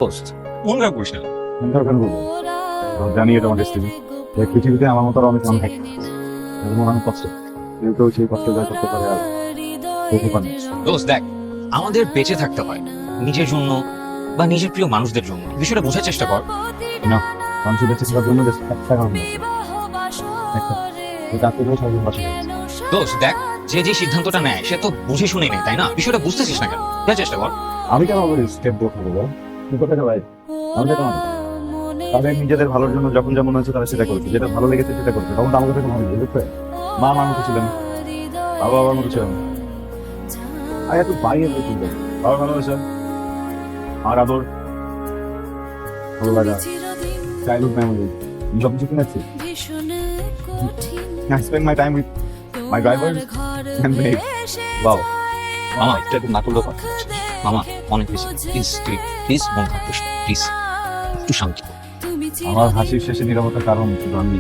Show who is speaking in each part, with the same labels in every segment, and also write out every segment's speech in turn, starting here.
Speaker 1: Post মনটা করিস না।
Speaker 2: জানি এটা আমার ডেস্টিনি। এই পৃথিবীতে আমার মতো অনেক মানুষ থাকে, আমার অনেক কষ্ট, কিন্তু সেই কষ্ট যা করতে পারে আর করতে পারে না।
Speaker 1: দোস্ত দেখ, আমাদের বেঁচে থাকতে হয় নিজের জন্য বা নিজের প্রিয় মানুষদের জন্য। বিষয়টা বোঝার চেষ্টা কর।
Speaker 2: না, মানুষের বেঁচে থাকার জন্য একটা কারণ আছে, একটা এটা আত্মীয় স্বজন বাসা।
Speaker 1: দোস্ত দেখ, যে যে সিদ্ধান্তটা নেয় সে তো বুঝে শুনেই নেয়, তাই না? বিষয়টা বুঝতেছিস না কেন? বোঝার চেষ্টা কর।
Speaker 2: আমি কেন আমার স্টেপ বলতে বলবো? তুই কোথায় ভাই? আমি কেন? তাদের নিজেদের ভালোর জন্য যখন যেমন হয়েছে তারা সেটা করছে, যেটা ভালো লেগেছে সেটা করছে। তখন তো আমাকে থেকে ভালো বুঝতে মা আমার মতো ছিলেন, বাবা বাবার মতো ছিলেন। আর একটু বাইরে কিন্তু বাবা ভালোবাসা, আর আদর, ভালো লাগা, চাইল্ডহুড মেমোরি, সব কিছু কিনেছি। I spend my time with my drivers and babe. Wow.
Speaker 1: মামা এটা একটু না করলেও কথা হচ্ছে। মামা অনেক বেশি, প্লিজ প্লিজ মন খারাপ করিস না, প্লিজ একটু শান্তি কর।
Speaker 2: আমার হাসির শেষে নীরবতার কারণ শুধু আমি।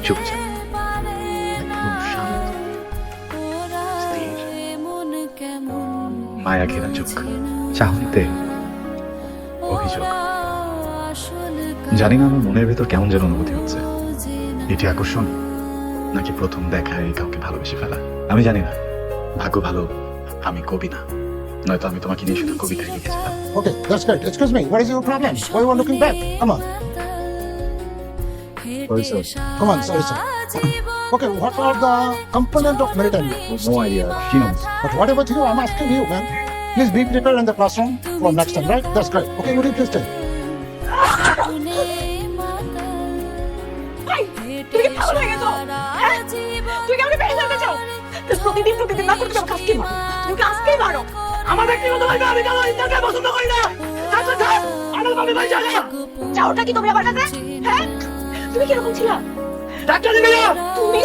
Speaker 1: চুপচাপ একদম শান্ত, স্থির, মায়া ঘেরা চোখ, চাহনিতে অভিযোগ। জানি না আমার মনের ভেতর কেমন যেন অনুভূতি হচ্ছে। এটি আকর্ষণ নাকি প্রথম দেখায় কাউকে ভালোবেসে ফেলা, আমি জানি না। ভাগ্য ভালো আমি কবি না, নয়তো আমি তোমাকে নিয়ে শুধু কবিতায় লিখে যেতাম।
Speaker 3: Okay, that's great. Excuse me, what is your problem? Why you are looking back? Come on.
Speaker 2: Sorry, sir.
Speaker 3: Come on, sorry, sir. Okay, what are the component of marital life?
Speaker 2: No idea. She knows.
Speaker 3: But whatever you, I'm asking you, man. Please be prepared in the classroom for next time, right? That's great. Okay, would you please tell?
Speaker 4: তুমি কি পাগল হয়ে গেছো? হ্যাঁ? তুই কি আমাকে বের করতে চাও? প্রতিদিন না করতে চাও, আজকে মারো। তুমি কি আজকেই মারো? আমার ব্যক্তিগত ভাই আমি কেন ইন্টারকে পছন্দ করি না? আমার বাবা ভাই জানে। চাওটা কি তুমি আমার কাছে? হ্যাঁ? তুমি কি রকম ছিলা? ডাক্তার দিবে না। তুমি